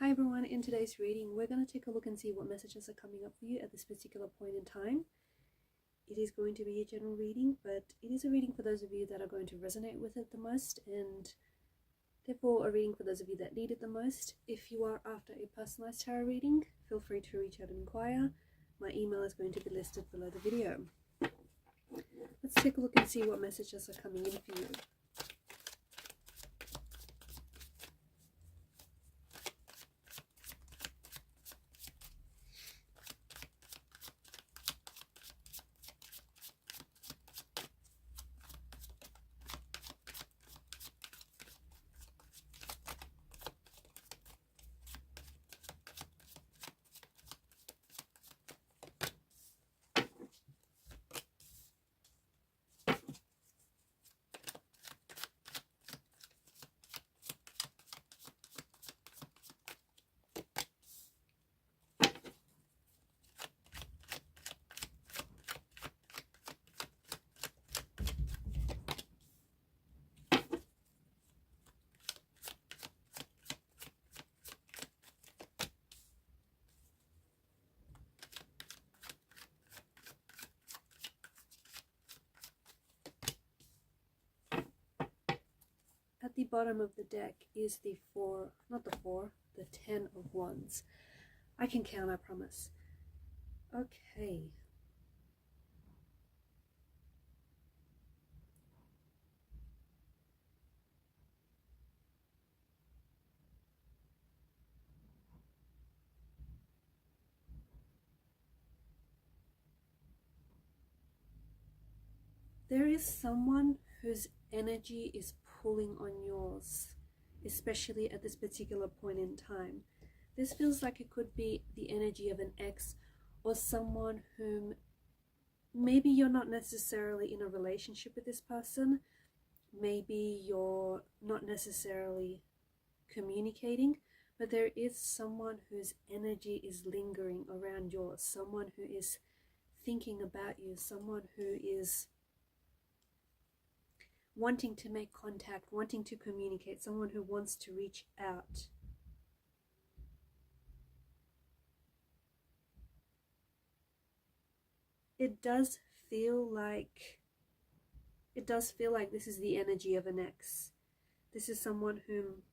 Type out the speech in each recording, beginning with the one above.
Hi everyone, in today's reading we're going to take a look and see what messages are coming up for you at this particular point in time. It is going to be a general reading, but it is a reading for those of you that are going to resonate with it the most, and therefore a reading for those of you that need it the most. If you are after a personalized tarot reading, feel free to reach out and inquire. My email is going to be listed below the video. Let's take a look and see what messages are coming in for you. At the bottom of the deck is the the 10 of Wands. I can count, I promise. Okay. There is someone whose energy is pulling on yours, especially at this particular point in time. This feels like it could be the energy of an ex or someone whom maybe you're not necessarily in a relationship with this person. Maybe you're not necessarily communicating, but there is someone whose energy is lingering around yours, someone who is thinking about you, someone who is wanting to make contact, wanting to communicate, someone who wants to reach out. It does feel like this is the energy of an ex. This is someone whom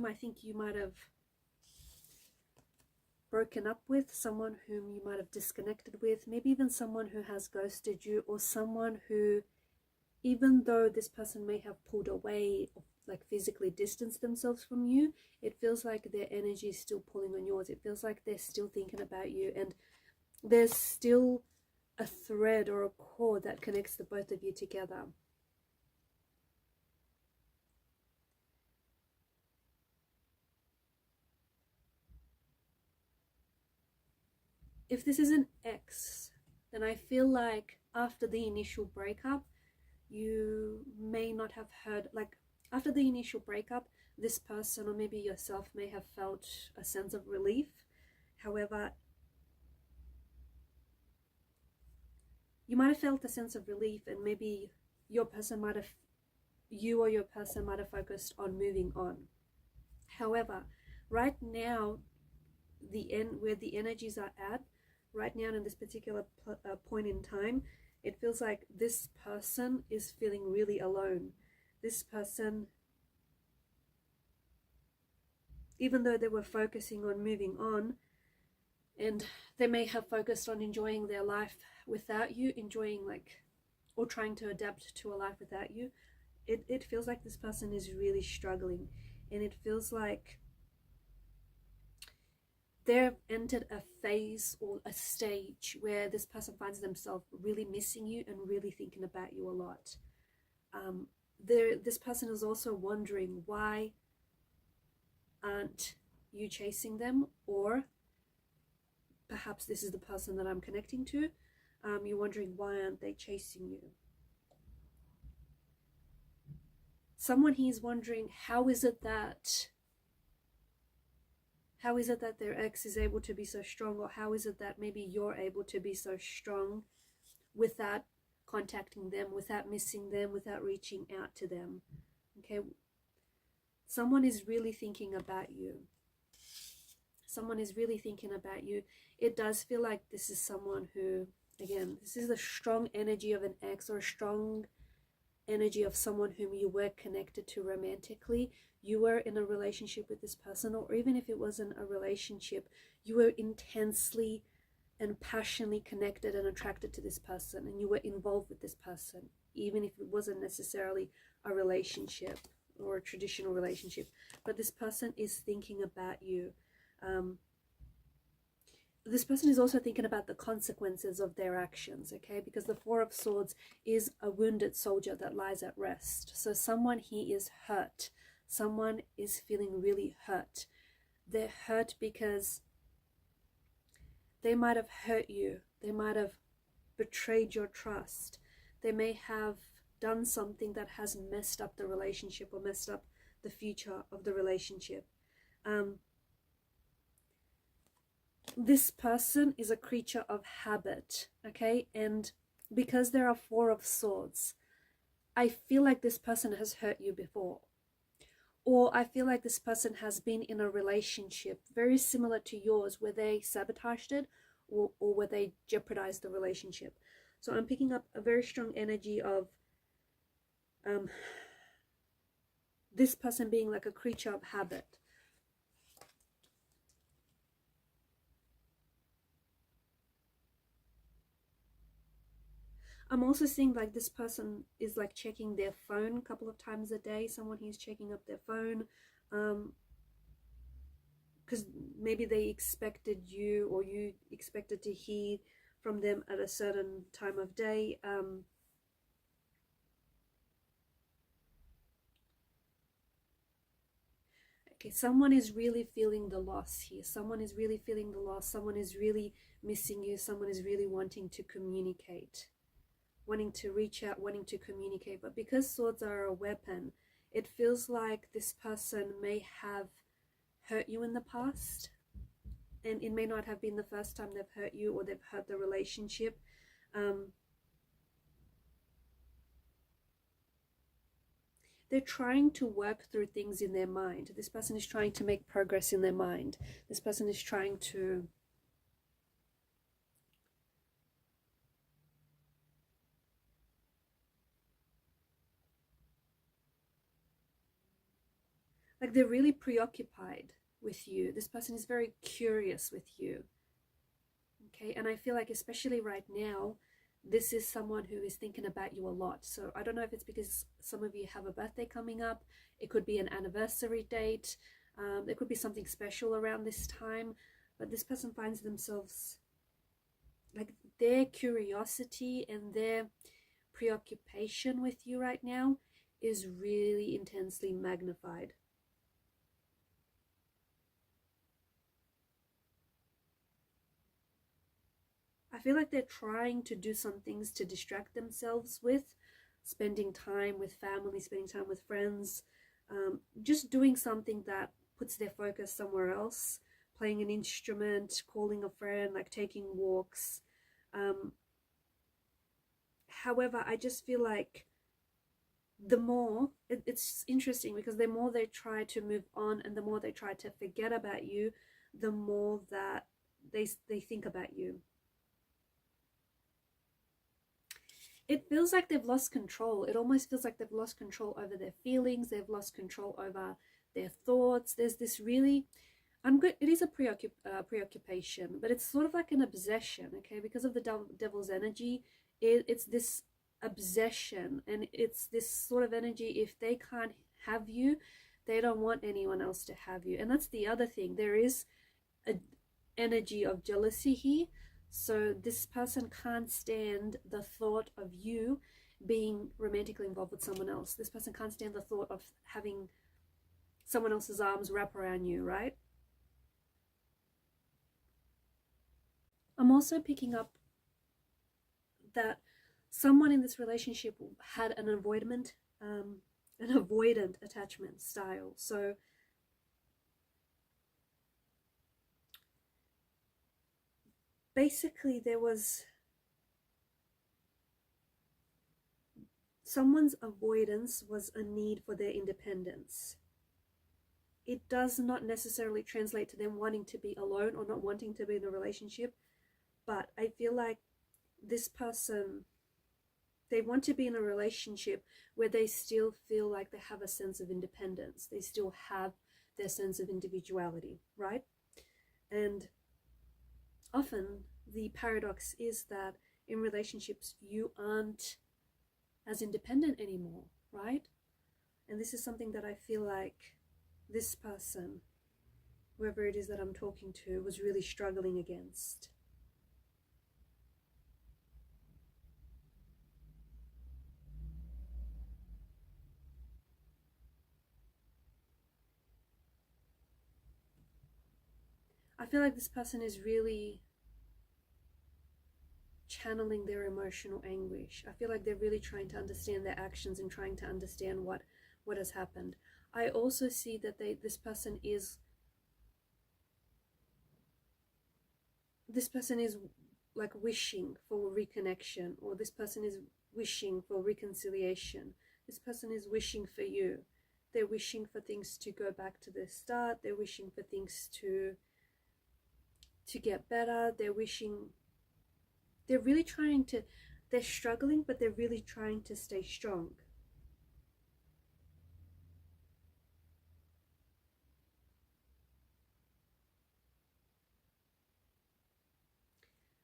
I think you might have broken up with, someone whom you might have disconnected with, maybe even someone who has ghosted you, or someone who, even though this person may have pulled away, like physically distanced themselves from you, it feels like their energy is still pulling on yours. It feels like they're still thinking about you, and there's still a thread or a cord that connects the both of you together. If this is an ex, then I feel like after the initial breakup, you may not have heard, like after the initial breakup, this person or maybe yourself may have felt a sense of relief. However, you might have felt a sense of relief, and maybe you or your person might have focused on moving on. However, right now, where the energies are at, right now in this particular point in time, it feels like this person is feeling really alone. This person, even though they were focusing on moving on, and they may have focused on enjoying their life without you, or trying to adapt to a life without you, it feels like this person is really struggling, and it feels like they've entered a phase or a stage where this person finds themselves really missing you and really thinking about you a lot. This person is also wondering, why aren't you chasing them? Or perhaps this is the person that I'm connecting to. You're wondering, why aren't they chasing you? Someone here is wondering, how is it that their ex is able to be so strong, or how is it that maybe you're able to be so strong without contacting them, without missing them, without reaching out to them. Okay, someone is really thinking about you. Someone is really thinking about you. It does feel like this is someone who, again, this is the strong energy of an ex, or a strong energy of someone whom you were connected to romantically. You were in a relationship with this person, or even if it wasn't a relationship, you were intensely and passionately connected and attracted to this person, and you were involved with this person, even if it wasn't necessarily a relationship or a traditional relationship. But this person is thinking about you. This person is also thinking about the consequences of their actions, okay? Because the Four of Swords is a wounded soldier that lies at rest. So someone here is hurt. Someone is feeling really hurt. They're hurt because they might have hurt you. They might have betrayed your trust. They may have done something that has messed up the relationship, or messed up the future of the relationship. This person is a creature of habit, okay? And because there are Four of Swords, I feel like this person has hurt you before. Or I feel like this person has been in a relationship very similar to yours, where they sabotaged it, or where they jeopardized the relationship. So I'm picking up a very strong energy of this person being like a creature of habit. I'm also seeing like this person is like checking their phone a couple of times a day. Someone who's checking up their phone, because maybe they expected you, or you expected to hear from them at a certain time of day. Okay, someone is really feeling the loss here. Someone is really feeling the loss. Someone is really missing you. Someone is really wanting to communicate, wanting to reach out, wanting to communicate. But because swords are a weapon, it feels like this person may have hurt you in the past, and it may not have been the first time they've hurt you, or they've hurt the relationship. They're trying to work through things in their mind. This person is trying to make progress in their mind. This person is trying to like, they're really preoccupied with you. This person is very curious with you. Okay, and I feel like especially right now, this is someone who is thinking about you a lot. So I don't know if it's because some of you have a birthday coming up. It could be an anniversary date. There could be something special around this time. But this person finds themselves, like, their curiosity and their preoccupation with you right now is really intensely magnified. I feel like they're trying to do some things to distract themselves with, spending time with family, spending time with friends, just doing something that puts their focus somewhere else, playing an instrument, calling a friend, like taking walks. However, I just feel like the more, it's interesting because the more they try to move on and the more they try to forget about you, the more that they think about you. It feels like they've lost control. It almost feels like they've lost control over their feelings. They've lost control over their thoughts. There's this really, it is a preoccupation, but it's sort of like an obsession, okay? Because of the devil's energy, it's this obsession, and it's this sort of energy. If they can't have you, they don't want anyone else to have you. And that's the other thing. There is an energy of jealousy here. So this person can't stand the thought of you being romantically involved with someone else. This person can't stand the thought of having someone else's arms wrap around you, right? I'm also picking up that someone in this relationship had an avoidant attachment style. So basically there was someone's avoidance was a need for their independence. It does not necessarily translate to them wanting to be alone or not wanting to be in a relationship, but I feel like this person, they want to be in a relationship where they still feel like they have a sense of independence. They still have their sense of individuality, right? And often the paradox is that in relationships, you aren't as independent anymore, right? And this is something that I feel like this person, whoever it is that I'm talking to, was really struggling against. I feel like this person is really channeling their emotional anguish. I feel like they're really trying to understand their actions and trying to understand what has happened. I also see that this person is like wishing for reconnection, or this person is wishing for reconciliation. This person is wishing for you. They're wishing for things to go back to the start. They're wishing for things to get better. They're really trying to, they're struggling, but they're really trying to stay strong.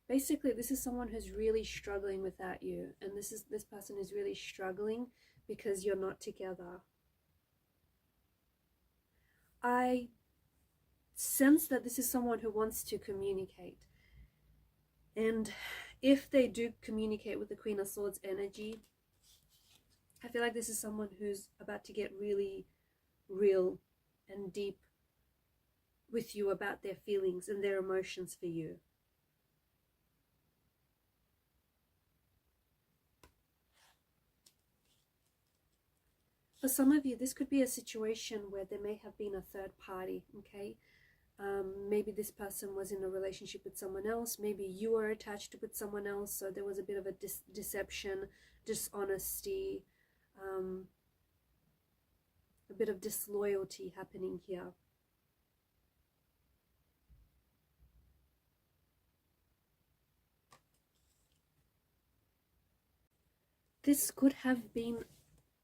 Basically, this is someone who's really struggling without you, and this person is really struggling because you're not together. I sense that this is someone who wants to communicate, and if they do communicate with the Queen of Swords energy, I feel like this is someone who's about to get really real and deep with you about their feelings and their emotions for you. For some of you, this could be a situation where there may have been a third party, okay? Maybe this person was in a relationship with someone else. Maybe you were attached with someone else, so there was a bit of a deception, dishonesty, a bit of disloyalty happening here. This could have been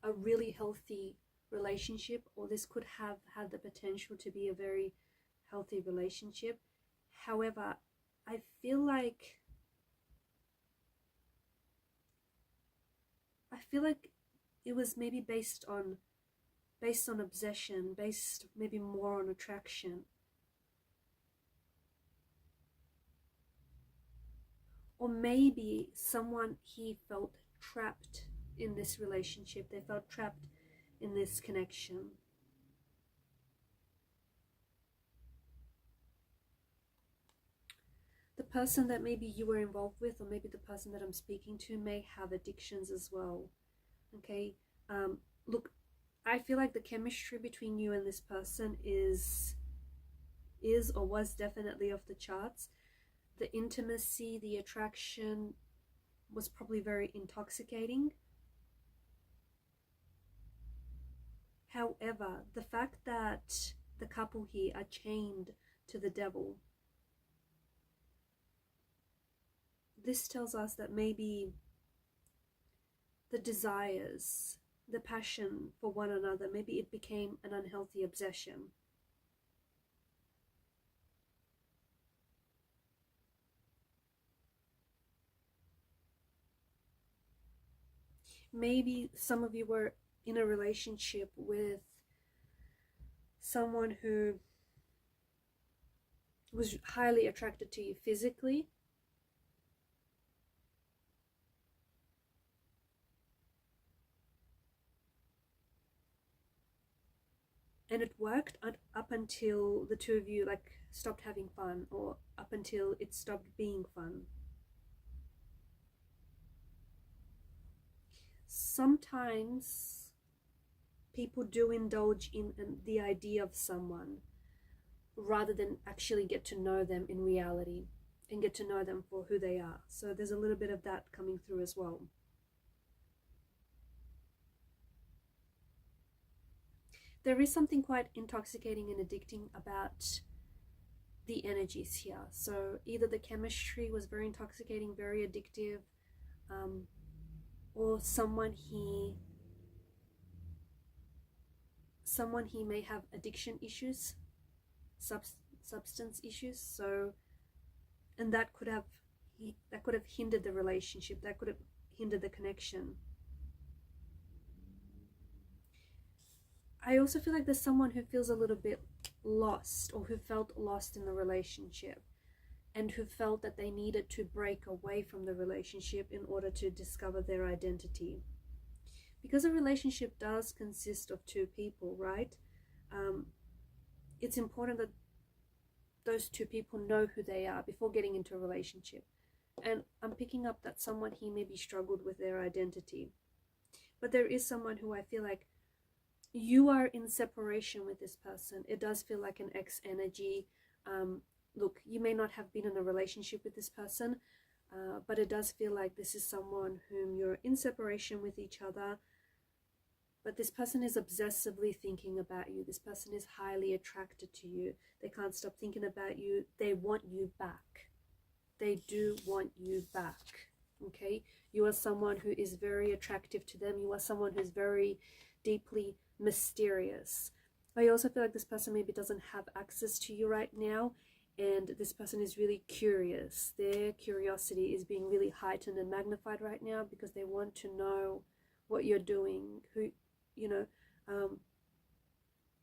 a really healthy relationship, or this could have had the potential to be a very healthy relationship. However, I feel like it was maybe based on obsession, based maybe more on attraction. Or maybe someone, he felt trapped in this relationship. They felt trapped in this connection. The person that maybe you were involved with, or maybe the person that I'm speaking to, may have addictions as well. Okay, look, I feel like the chemistry between you and this person is or was definitely off the charts. The intimacy, the attraction was probably very intoxicating. However, the fact that the couple here are chained to the devil, this tells us that maybe the desires, the passion for one another, maybe it became an unhealthy obsession. Maybe some of you were in a relationship with someone who was highly attracted to you physically, and it worked up until the two of you like stopped having fun, or up until it stopped being fun. Sometimes people do indulge in the idea of someone rather than actually get to know them in reality and get to know them for who they are. So there's a little bit of that coming through as well. There is something quite intoxicating and addicting about the energies here. So either the chemistry was very intoxicating, very addictive, or someone he may have addiction issues, substance issues. So, and that could have hindered the relationship, that could have hindered the connection. I also feel like there's someone who feels a little bit lost, or who felt lost in the relationship, and who felt that they needed to break away from the relationship in order to discover their identity. Because a relationship does consist of two people, right? It's important that those two people know who they are before getting into a relationship. And I'm picking up that someone here maybe struggled with their identity. But there is someone who I feel like you are in separation with this person. It does feel like an ex energy. Look, you may not have been in a relationship with this person, but it does feel like this is someone whom you're in separation with each other. But this person is obsessively thinking about you. This person is highly attracted to you. They can't stop thinking about you. They want you back. They do want you back. Okay? You are someone who is very attractive to them. You are someone who's very deeply mysterious. I also feel like this person maybe doesn't have access to you right now, and this person is really curious. Their curiosity is being really heightened and magnified right now because they want to know what you're doing,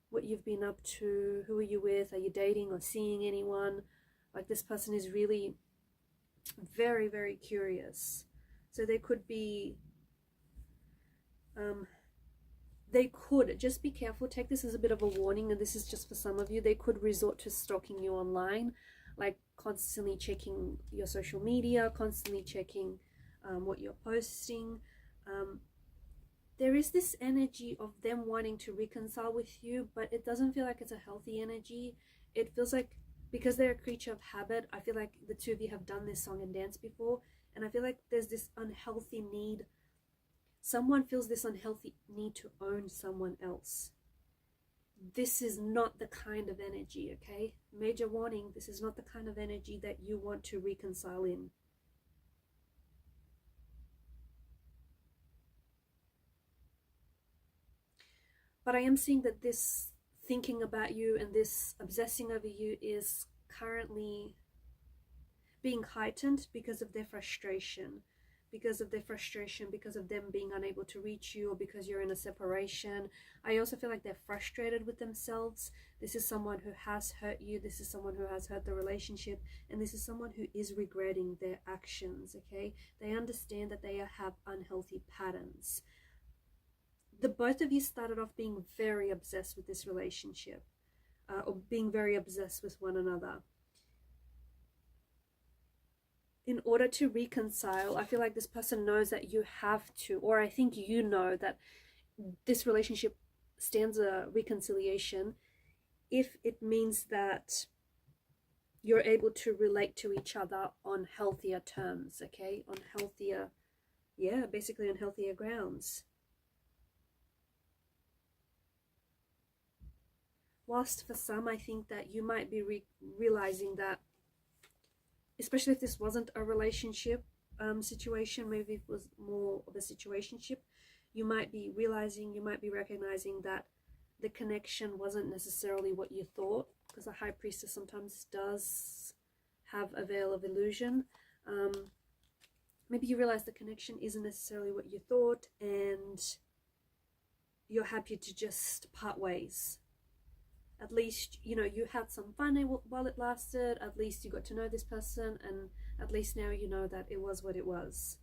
what you've been up to, who are you with, are you dating or seeing anyone? Like, this person is really very, very curious. So they could be, they could, just be careful, take this as a bit of a warning, and this is just for some of you, they could resort to stalking you online, like constantly checking your social media, constantly checking what you're posting. There is this energy of them wanting to reconcile with you, but it doesn't feel like it's a healthy energy. It feels like, because they're a creature of habit, I feel like the two of you have done this song and dance before, and I feel like there's this unhealthy need. Someone feels this unhealthy need to own someone else. This is not the kind of energy, okay? Major warning, this is not the kind of energy that you want to reconcile in. But I am seeing that this thinking about you and this obsessing over you is currently being heightened because of their frustration. Because of them being unable to reach you, or because you're in a separation. I also feel like they're frustrated with themselves. This is someone who has hurt you. This is someone who has hurt the relationship. And this is someone who is regretting their actions, okay? They understand that they have unhealthy patterns. The both of you started off being very obsessed with this relationship, or being very obsessed with one another. In order to reconcile, I feel like this person knows that you have to, or I think you know that this relationship stands a reconciliation if it means that you're able to relate to each other on healthier terms, okay? On healthier, basically on healthier grounds. Whilst for some, I think that you might be realizing that, especially if this wasn't a relationship situation, maybe it was more of a situationship, you might be realizing, you might be recognizing that the connection wasn't necessarily what you thought, because the High Priestess sometimes does have a veil of illusion. Maybe you realize the connection isn't necessarily what you thought, and you're happy to just part ways. At least, you had some fun while it lasted. At least you got to know this person, and at least now you know that it was what it was.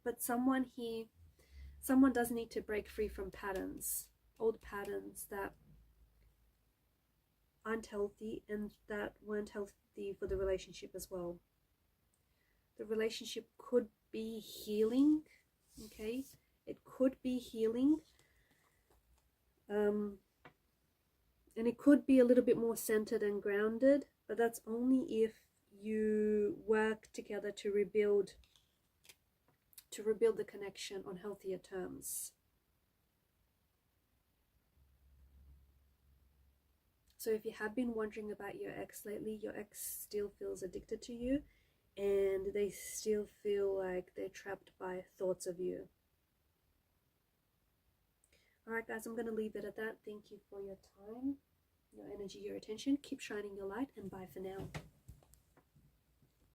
But someone does need to break free from patterns, old patterns that aren't healthy and that weren't healthy for the relationship as well. The relationship could be healing, okay? It could be healing. And it could be a little bit more centered and grounded, but that's only if you work together to rebuild to rebuild the connection on healthier terms. So if you have been wondering about your ex lately, your ex still feels addicted to you, and they still feel like they're trapped by thoughts of you. Alright guys, I'm going to leave it at that. Thank you for your time, your energy, your attention. Keep shining your light, and bye for now.